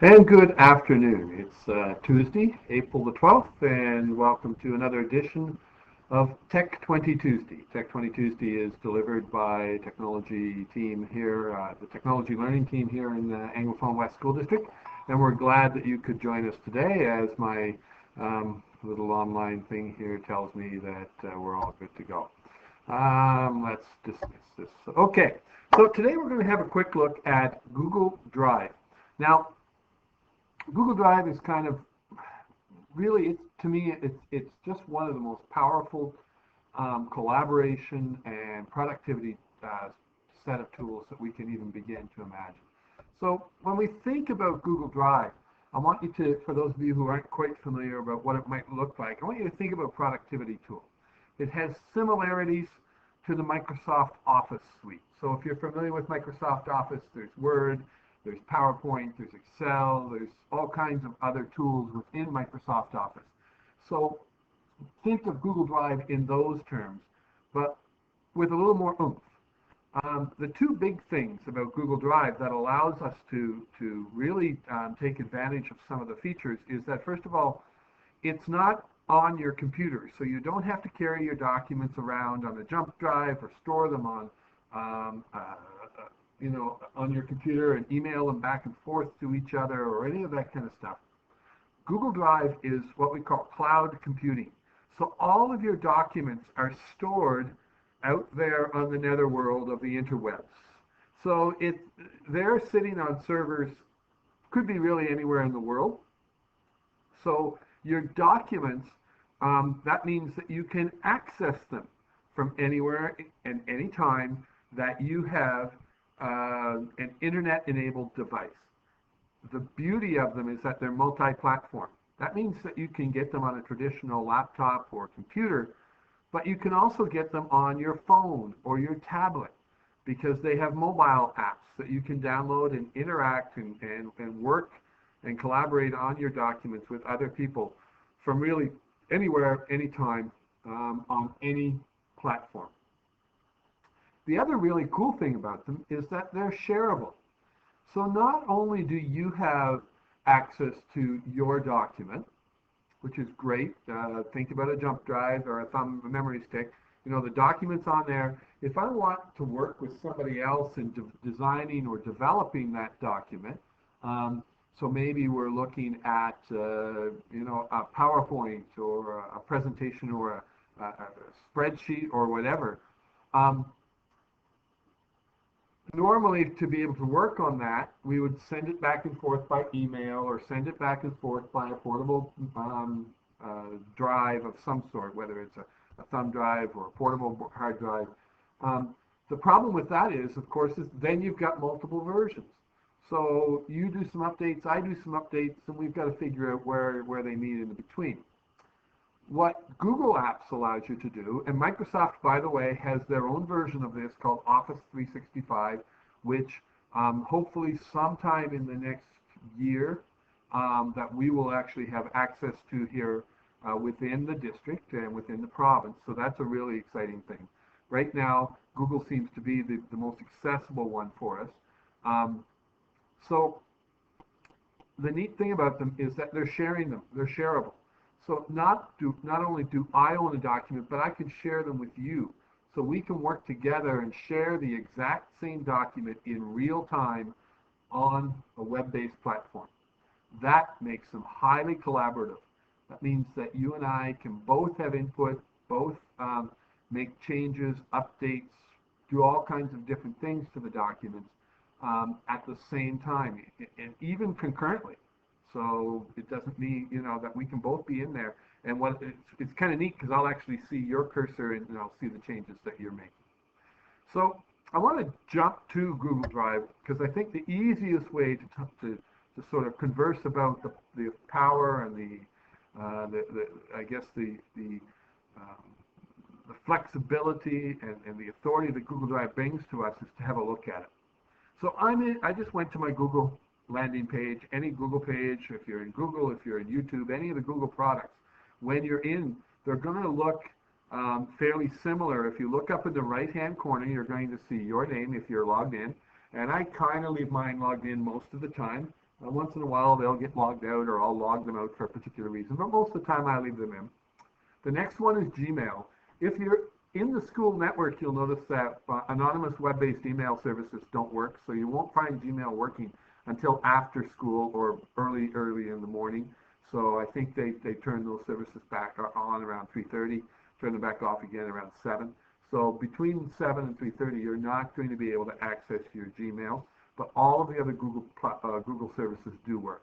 And good afternoon. It's Tuesday, April the 12th, and welcome to another edition of Tech20 Tuesday. Tech20 Tuesday is delivered by technology team here, the technology learning team here in the Anglophone West School District, and we're glad that you could join us today as my little online thing here tells me that we're all good to go. Let's dismiss this. Okay, so today we're going to have a quick look at Google Drive. Now, Google Drive is kind of really, to me, it's just one of the most powerful collaboration and productivity set of tools that we can even begin to imagine. So when we think about Google Drive, I want you to, for those of you who aren't quite familiar about what it might look like, I want you to think about productivity tool. It has similarities to the Microsoft Office suite. So if you're familiar with Microsoft Office, there's Word, there's PowerPoint, there's Excel, there's all kinds of other tools within Microsoft Office. So think of Google Drive in those terms, but with a little more oomph. The two big things about Google Drive that allows us to really take advantage of some of the features is that, first of all, it's not on your computer, so you don't have to carry your documents around on a jump drive or store them on on your computer and email them back and forth to each other or any of that kind of stuff. Google Drive is what we call cloud computing. So all of your documents are stored out there on the netherworld of the interwebs. So they're sitting on servers, could be really anywhere in the world. So your documents, that means that you can access them from anywhere and anytime that you have an internet-enabled device. The beauty of them is that they're multi-platform. That means that you can get them on a traditional laptop or computer, but you can also get them on your phone or your tablet because they have mobile apps that you can download and interact and work and collaborate on your documents with other people from really anywhere, anytime, on any platform. The other really cool thing about them is that they're shareable. So not only do you have access to your document, which is great. Think about a jump drive or a memory stick. The documents on there, if I want to work with somebody else in designing or developing that document, so maybe we're looking at, a PowerPoint or a presentation or a spreadsheet or whatever. Normally, to be able to work on that, we would send it back and forth by email or send it back and forth by a portable drive of some sort, whether it's a thumb drive or a portable hard drive. The problem with that is, of course, then you've got multiple versions. So you do some updates, I do some updates, and we've got to figure out where they meet in between. What Google Apps allows you to do, and Microsoft, by the way, has their own version of this called Office 365, which hopefully sometime in the next year that we will actually have access to here within the district and within the province. So that's a really exciting thing. Right now, Google seems to be the most accessible one for us. So the neat thing about them is that they're sharing them. They're shareable. So not only do I own a document, but I can share them with you. So we can work together and share the exact same document in real time on a web-based platform. That makes them highly collaborative. That means that you and I can both have input, both make changes, updates, do all kinds of different things to the documents at the same time, and even concurrently. So it doesn't mean, that we can both be in there. And it's kind of neat because I'll actually see your cursor and I'll see the changes that you're making. So I want to jump to Google Drive because I think the easiest way to sort of converse about the power and the flexibility and the authority that Google Drive brings to us is to have a look at it. So I just went to my Google landing page, any Google page, if you're in Google, if you're in YouTube, any of the Google products. When you're in, they're going to look fairly similar. If you look up in the right-hand corner, you're going to see your name if you're logged in. And I kind of leave mine logged in most of the time. Once in a while they'll get logged out, or I'll log them out for a particular reason, but most of the time I leave them in. The next one is Gmail. If you're in the school network, you'll notice that anonymous web-based email services don't work, so you won't find Gmail working until after school or early in the morning. So I think they turn those services back on around 3:30, turn them back off again around 7. So between 7 and 3:30, you're not going to be able to access your Gmail, but all of the other Google services do work.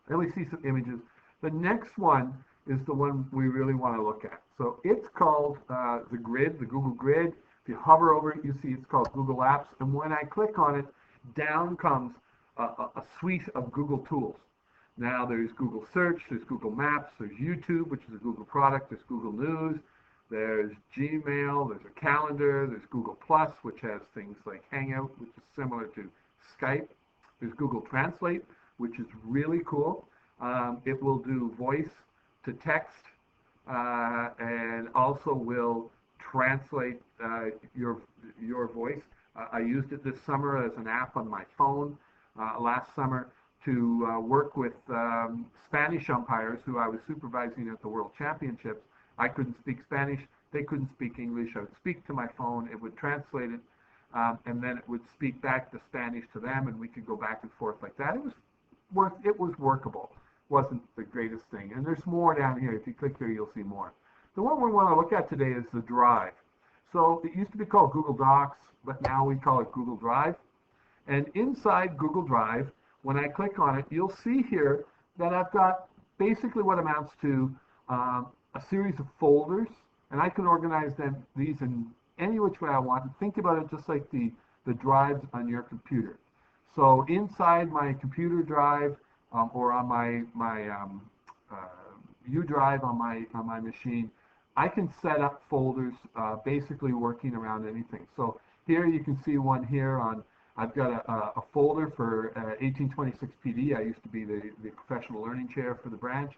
Then we see some images. The next one is the one we really want to look at. So it's called the Grid, the Google Grid. If you hover over it, you see it's called Google Apps. And when I click on it, down comes a suite of Google tools. Now there's Google Search, there's Google Maps, there's YouTube, which is a Google product, there's Google News, there's Gmail, there's a calendar, there's Google Plus, which has things like Hangout, which is similar to Skype. There's Google Translate, which is really cool. It will do voice to text, and also will translate your voice. I used it this summer as an app on my phone last summer to work with Spanish umpires who I was supervising at the World Championships. I couldn't speak Spanish, they couldn't speak English. I would speak to my phone, it would translate it, and then it would speak back the Spanish to them, and we could go back and forth like that. It was workable. Wasn't the greatest thing. And there's more down here. If you click here, you'll see more. The one we want to look at today is the Drive. So it used to be called Google Docs, but now we call it Google Drive. And inside Google Drive, when I click on it, you'll see here that I've got basically what amounts to a series of folders, and I can organize these in any which way I want. And think about it just like the drives on your computer. So inside my computer drive, or on my U drive on my machine, I can set up folders basically working around anything. So here you can see one here on. I've got a folder for 1826 PD. I used to be the professional learning chair for the branch.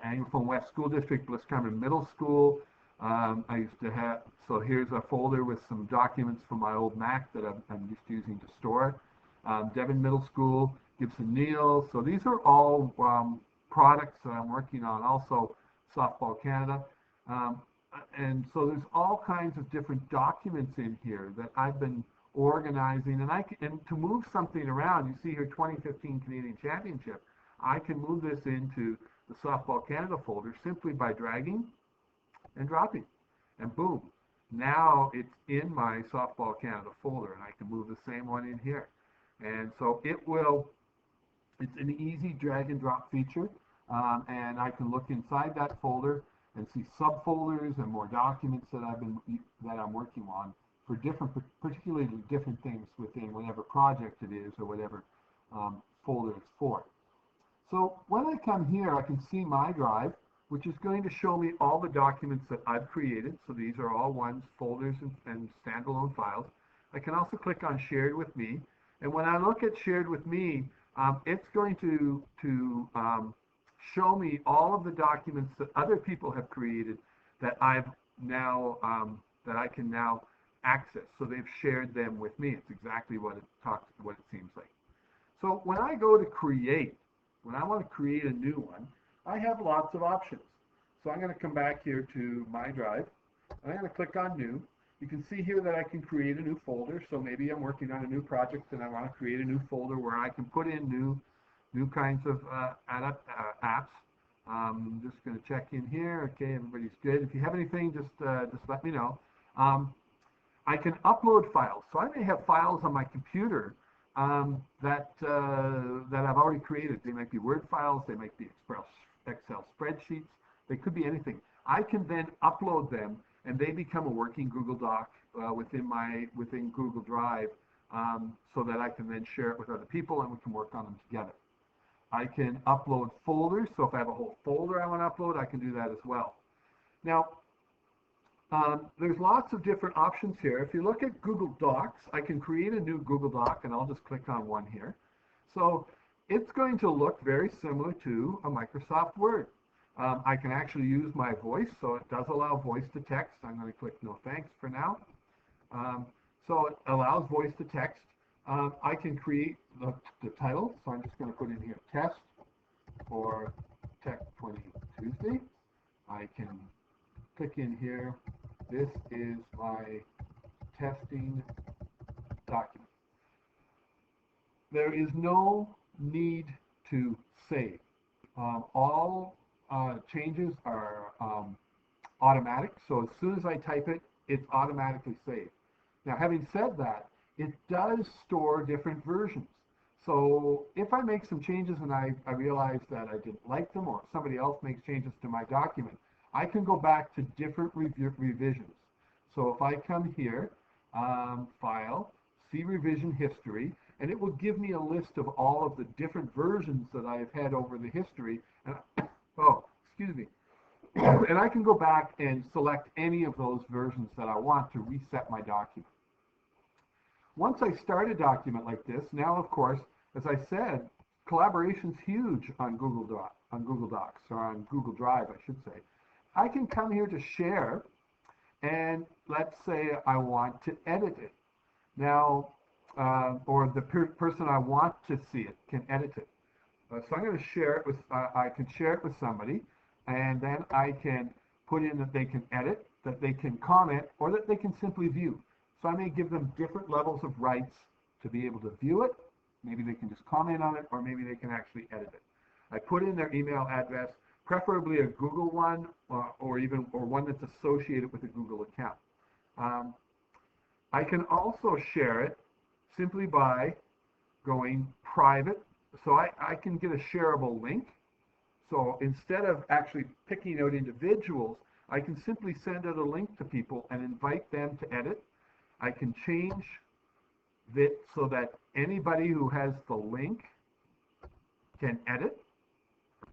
Anglophone West School District, Bliss-Carman Middle School. I used to have. So here's a folder with some documents from my old Mac that I'm just using to store. Devon Middle School, Gibson Neal. So these are all products that I'm working on. Also Softball Canada. And so there's all kinds of different documents in here that I've been organizing. And to move something around, you see here 2015 Canadian Championship, I can move this into the Softball Canada folder simply by dragging and dropping. And boom, now it's in my Softball Canada folder, and I can move the same one in here. And so it's an easy drag and drop feature, and I can look inside that folder and see subfolders and more documents that I'm working on for particularly different things within whatever project it is or whatever folder it's for. So when I come here, I can see my drive, which is going to show me all the documents that I've created. So these are all ones, folders, and standalone files. I can also click on Shared with Me. And when I look at Shared with Me, it's going to show me all of the documents that other people have created that I've now that I can now access. So they've shared them with me. It's exactly what it seems like. So when I go to create, when I want to create a new one, I have lots of options. So I'm going to come back here to my drive. I'm going to click on New. You can see here that I can create a new folder. So maybe I'm working on a new project and I want to create a new folder where I can put in new kinds of apps. I'm just going to check in here. Okay, everybody's good. If you have anything, just let me know. I can upload files. So I may have files on my computer that I've already created. They might be Word files. They might be Excel spreadsheets. They could be anything. I can then upload them, and they become a working Google Doc within Google Drive, so that I can then share it with other people, and we can work on them together. I can upload folders. So if I have a whole folder I want to upload, I can do that as well. Now, there's lots of different options here. If you look at Google Docs, I can create a new Google Doc, and I'll just click on one here. So it's going to look very similar to a Microsoft Word. I can actually use my voice, so it does allow voice to text. I'm going to click no thanks for now. So it allows voice to text. I can create the title. So I'm just going to put in here test for Tech20 Tuesday. I can click in here. This is my testing document. There is no need to save. All changes are automatic, so as soon as I type it, it's automatically saved. Now, having said that, it does store different versions. So if I make some changes and I realize that I didn't like them, or somebody else makes changes to my document, I can go back to different revisions. So if I come here, File, See Revision History, and it will give me a list of all of the different versions that I have had over the history. And, oh, excuse me. And I can go back and select any of those versions that I want to reset my document. Once I start a document like this, now of course, as I said, collaboration's huge on Google Docs, or on Google Drive, I should say. I can come here to share, and let's say I want to edit it. Now, or the person I want to see it can edit it. So I'm going to share it with, I can share it with somebody, and then I can put in that they can edit, that they can comment, or that they can simply view. So I may give them different levels of rights to be able to view it. Maybe they can just comment on it, or maybe they can actually edit it. I put in their email address, preferably a Google one, or one that's associated with a Google account. I can also share it simply by going private. So I can get a shareable link. So instead of actually picking out individuals, I can simply send out a link to people and invite them to edit. I can change it so that anybody who has the link can edit,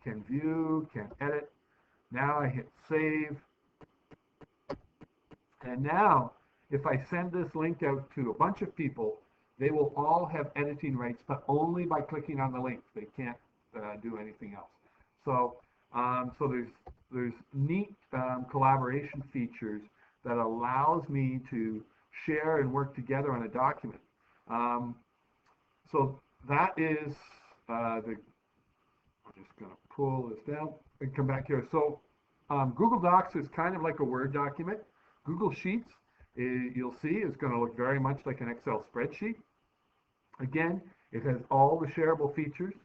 can view, can edit. Now I hit save. And now, if I send this link out to a bunch of people, they will all have editing rights, but only by clicking on the link. They can't do anything else. So, there's neat collaboration features that allows me to share and work together on a document. So that is I'm just going to pull this down and come back here. So Google Docs is kind of like a Word document. Google Sheets, you'll see, is going to look very much like an Excel spreadsheet. Again, it has all the shareable features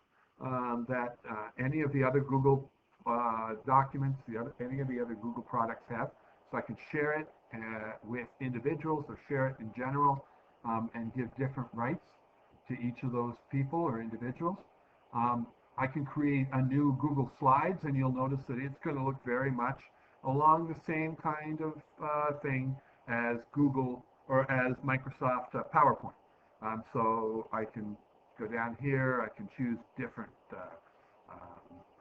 that any of the other Google documents, any of the other Google products have. So I can share it with individuals, or share it in general, and give different rights to each of those people or individuals. I can create a new Google Slides, and you'll notice that it's going to look very much along the same kind of thing as Google or as Microsoft PowerPoint. So I can go down here, I can choose different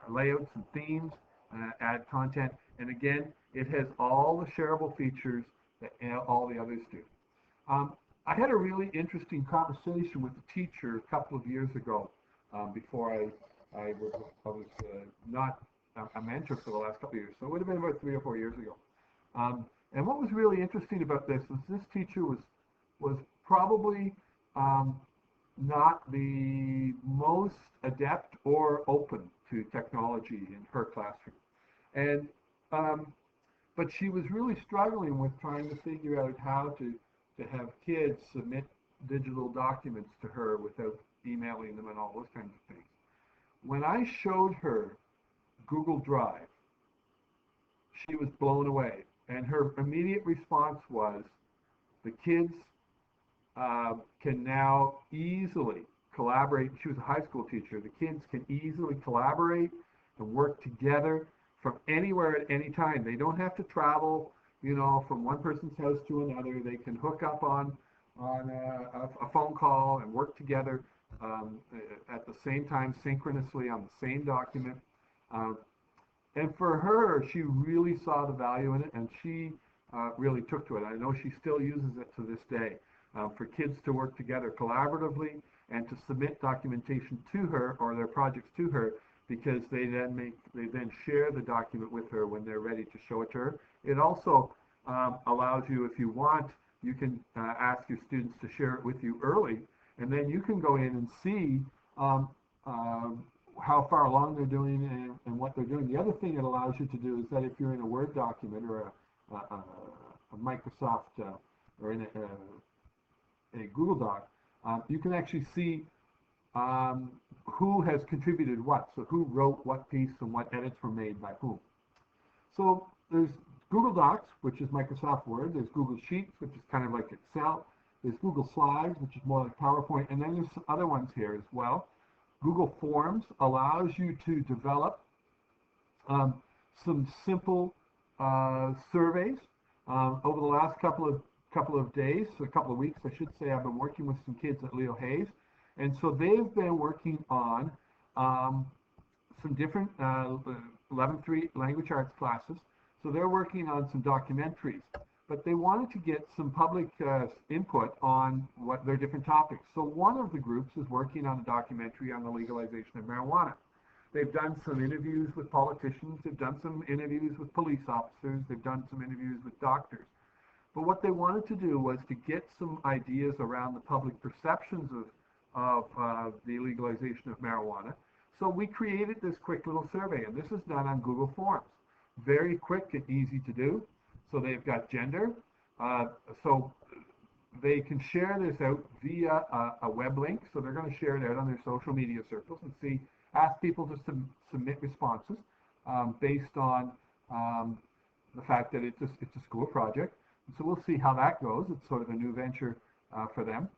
layouts and themes, add content, and again, it has all the shareable features that all the others do. I had a really interesting conversation with a teacher a couple of years ago, before I was not a mentor for the last couple of years, so it would have been about 3 or 4 years ago. And what was really interesting about this was this teacher was probably not the most adept or open to technology in her classroom, and but she was really struggling with trying to figure out how to have kids submit digital documents to her without emailing them and all those kinds of things. When I showed her Google Drive, she was blown away, and her immediate response was, the kids can now easily collaborate. She was a high school teacher. The kids can easily collaborate and work together from anywhere at any time. They don't have to travel, from one person's house to another. They can hook up on a phone call and work together at the same time, synchronously on the same document. And for her, she really saw the value in it, and she really took to it. I know she still uses it to this day, for kids to work together collaboratively and to submit documentation to her, or their projects to her, because they then share the document with her when they're ready to show it to her. It also allows you, if you want, you can ask your students to share it with you early, and then you can go in and see how far along they're doing and what they're doing. The other thing it allows you to do is that if you're in a Word document or a Microsoft or in a Google Doc, you can actually see who has contributed what, so who wrote what piece and what edits were made by whom. So there's Google Docs, which is Microsoft Word. There's Google Sheets, which is kind of like Excel. There's Google Slides, which is more like PowerPoint. And then there's some other ones here as well. Google Forms allows you to develop some simple surveys. Over the last couple of days, or a couple of weeks, I should say, I've been working with some kids at Leo Hayes. And so they've been working on some different 11-3 language arts classes. So they're working on some documentaries, but they wanted to get some public input on what their different topics. So one of the groups is working on a documentary on the legalization of marijuana. They've done some interviews with politicians, they've done some interviews with police officers, they've done some interviews with doctors. But what they wanted to do was to get some ideas around the public perceptions of the legalization of marijuana. So we created this quick little survey, and this is done on Google Forms. Very quick and easy to do. So they've got gender. So they can share this out via a web link. So they're going to share it out on their social media circles and ask people to submit responses based on the fact that it's a school project. And so we'll see how that goes. It's sort of a new venture for them.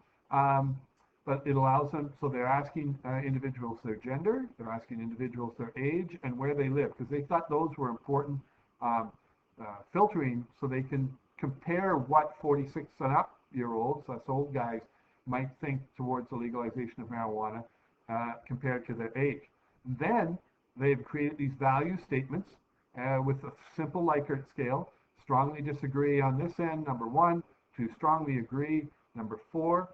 But it allows them, so they're asking individuals their gender, they're asking individuals their age and where they live, because they thought those were important filtering, so they can compare what 46 and up year olds, us old guys, might think towards the legalization of marijuana compared to their age. Then they've created these value statements with a simple Likert scale. Strongly disagree on this end, number 1, to strongly agree, number 4.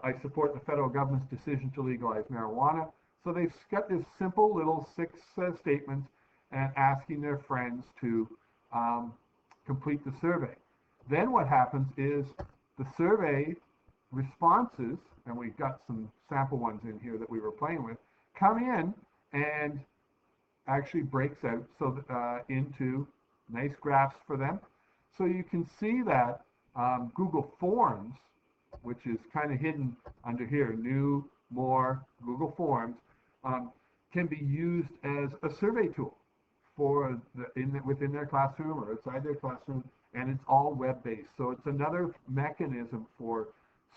I support the federal government's decision to legalize marijuana. So they've got this simple little 6 statements and asking their friends to complete the survey. Then what happens is the survey responses, and we've got some sample ones in here that we were playing with, come in and actually breaks out into nice graphs for them. So you can see that Google Forms, which is kind of hidden under here, new, more, Google Forms, can be used as a survey tool for within their classroom or outside their classroom, and it's all web-based. So it's another mechanism for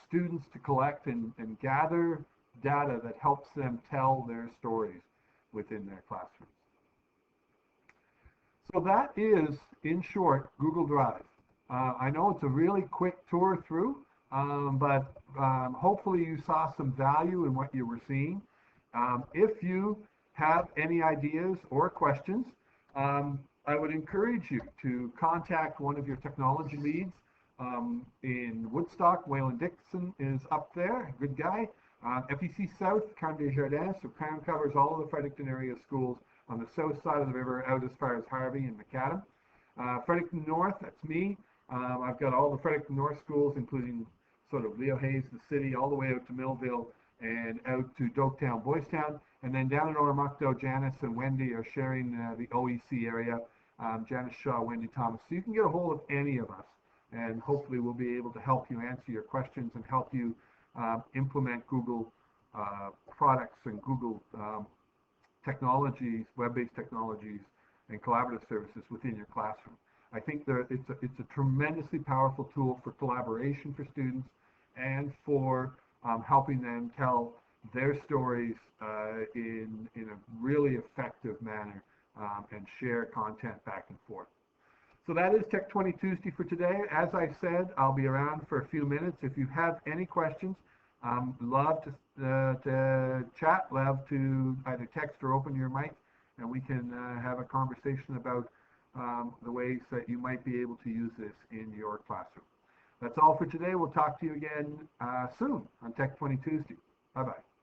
students to collect and gather data that helps them tell their stories within their classrooms. So that is, in short, Google Drive. I know it's a really quick tour through, but hopefully you saw some value in what you were seeing. If you have any ideas or questions, I would encourage you to contact one of your technology leads in Woodstock. Waylon Dixon is up there, good guy. FEC South, Carme Desjardins, so Carme covers all of the Fredericton area schools on the south side of the river out as far as Harvey and Macadam. Fredericton North, that's me. I've got all the Fredericton North schools, including sort of Leo Hayes, the city, all the way out to Millville and out to Doketown, Boys Town. And then down in Oromocto, Janice and Wendy are sharing the OEC area, Janice Shaw, Wendy Thomas. So you can get a hold of any of us, and hopefully we'll be able to help you answer your questions and help you implement Google products and Google technologies, web-based technologies, and collaborative services within your classroom. I think it's a tremendously powerful tool for collaboration for students and for helping them tell their stories in a really effective manner and share content back and forth. So that is Tech 20 Tuesday for today. As I said, I'll be around for a few minutes. If you have any questions, love to chat, love to either text or open your mic, and we can have a conversation about the ways that you might be able to use this in your classroom. That's all for today. We'll talk to you again soon on Tech 20 Tuesday. Bye-bye.